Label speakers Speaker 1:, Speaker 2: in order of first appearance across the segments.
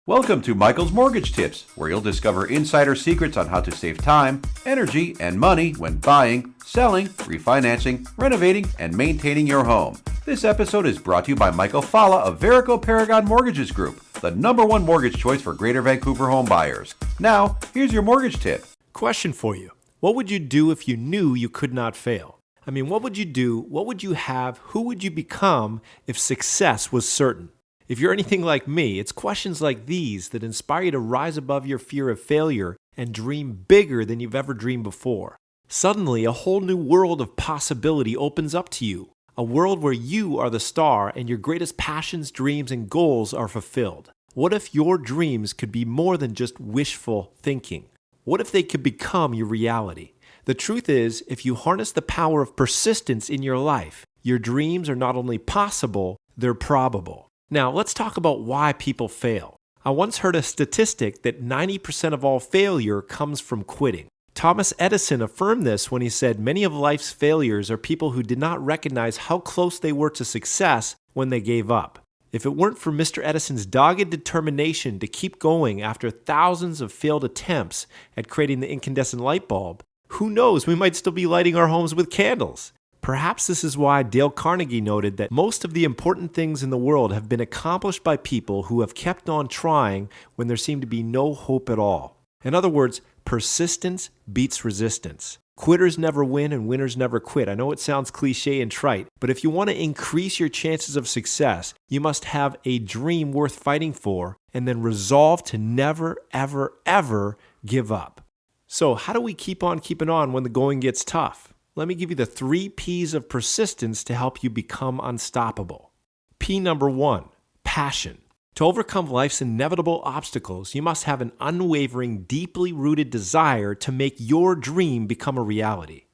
Speaker 1: Welcome to Michael's Mortgage Tips, where you'll discover insider secrets on how to save time, energy, and money when buying, selling, refinancing, renovating, and maintaining your home. This episode is brought to you by Michael Fallah of Verico Paragon Mortgages Group, the #1 mortgage choice for Greater Vancouver home buyers. Now, here's your mortgage tip.
Speaker 2: Question for you. What would you do if you knew you could not fail? What would you do? What would you have? Who would you become if success was certain? If you're anything like me, it's questions like these that inspire you to rise above your fear of failure and dream bigger than you've ever dreamed before. Suddenly, a whole new world of possibility opens up to you. A world where you are the star and your greatest passions, dreams, and goals are fulfilled. What if your dreams could be more than just wishful thinking? What if they could become your reality? The truth is, if you harness the power of persistence in your life, your dreams are not only possible, they're probable. Now, let's talk about why people fail. I once heard a statistic that 90% of all failure comes from quitting. Thomas Edison affirmed this when he said many of life's failures are people who did not recognize how close they were to success when they gave up. If it weren't for Mr. Edison's dogged determination to keep going after thousands of failed attempts at creating the incandescent light bulb, who knows, we might still be lighting our homes with candles. Perhaps this is why Dale Carnegie noted that most of the important things in the world have been accomplished by people who have kept on trying when there seemed to be no hope at all. In other words, persistence beats resistance. Quitters never win and winners never quit. I know it sounds cliche and trite, but if you want to increase your chances of success, you must have a dream worth fighting for and then resolve to never, ever, ever give up. So how do we keep on keeping on when the going gets tough? Let me give you the 3 P's of persistence to help you become unstoppable. P number 1, passion. To overcome life's inevitable obstacles, you must have an unwavering, deeply rooted desire to make your dream become a reality.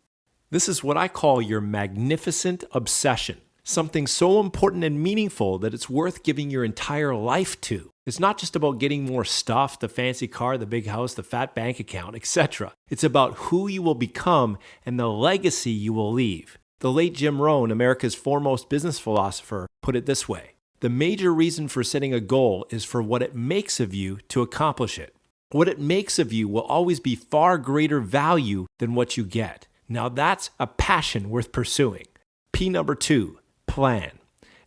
Speaker 2: This is what I call your magnificent obsession, something so important and meaningful that it's worth giving your entire life to. It's not just about getting more stuff, the fancy car, the big house, the fat bank account, etc. It's about who you will become and the legacy you will leave. The late Jim Rohn, America's foremost business philosopher, put it this way: the major reason for setting a goal is for what it makes of you to accomplish it. What it makes of you will always be far greater value than what you get. Now that's a passion worth pursuing. P number 2, plan.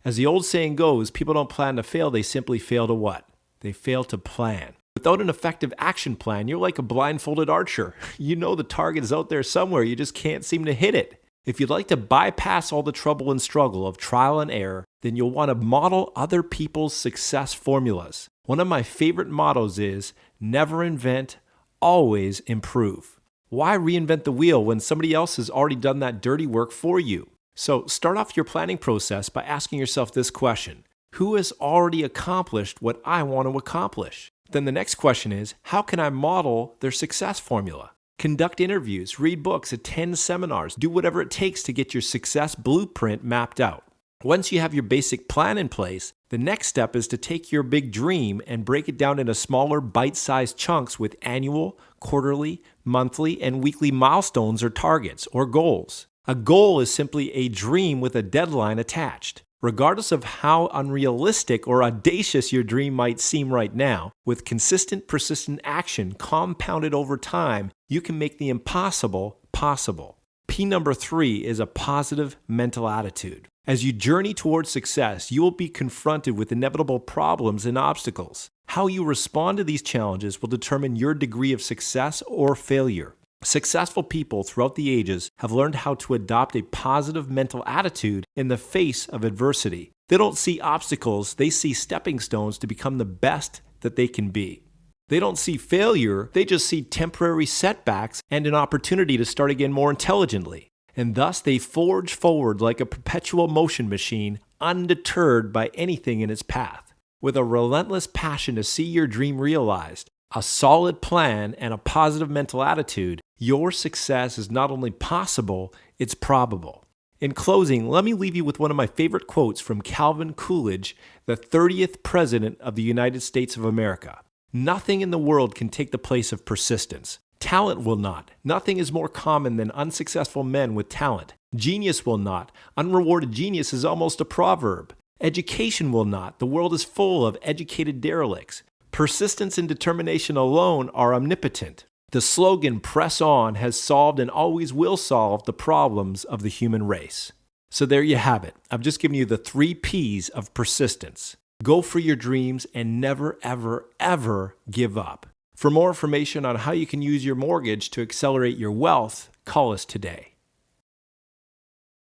Speaker 2: As the old saying goes, people don't plan to fail, they simply fail to what? They fail to plan. Without an effective action plan, you're like a blindfolded archer. You know the target is out there somewhere, you just can't seem to hit it. If you'd like to bypass all the trouble and struggle of trial and error, then you'll want to model other people's success formulas. One of my favorite mottos is, never invent, always improve. Why reinvent the wheel when somebody else has already done that dirty work for you? So start off your planning process by asking yourself this question: who has already accomplished what I want to accomplish? Then the next question is, how can I model their success formula? Conduct interviews, read books, attend seminars, do whatever it takes to get your success blueprint mapped out. Once you have your basic plan in place, the next step is to take your big dream and break it down into smaller bite-sized chunks with annual, quarterly, monthly, and weekly milestones or targets or goals. A goal is simply a dream with a deadline attached. Regardless of how unrealistic or audacious your dream might seem right now, with consistent, persistent action compounded over time, you can make the impossible possible. P number 3 is a positive mental attitude. As you journey towards success, you will be confronted with inevitable problems and obstacles. How you respond to these challenges will determine your degree of success or failure. Successful people throughout the ages have learned how to adopt a positive mental attitude in the face of adversity. They don't see obstacles, they see stepping stones to become the best that they can be. They don't see failure, they just see temporary setbacks and an opportunity to start again more intelligently. And thus they forge forward like a perpetual motion machine, undeterred by anything in its path. With a relentless passion to see your dream realized, a solid plan, and a positive mental attitude, your success is not only possible, it's probable. In closing, let me leave you with one of my favorite quotes from Calvin Coolidge, the 30th President of the United States of America. Nothing in the world can take the place of persistence. Talent will not. Nothing is more common than unsuccessful men with talent. Genius will not. Unrewarded genius is almost a proverb. Education will not. The world is full of educated derelicts. Persistence and determination alone are omnipotent. The slogan, "Press on," has solved and always will solve the problems of the human race. So there you have it. I've just given you the 3 P's of persistence. Go for your dreams and never, ever, ever give up. For more information on how you can use your mortgage to accelerate your wealth, call us today.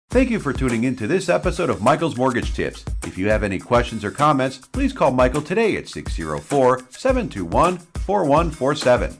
Speaker 1: Thank you for tuning in to this episode of Michael's Mortgage Tips. If you have any questions or comments, please call Michael today at 604-721-4147.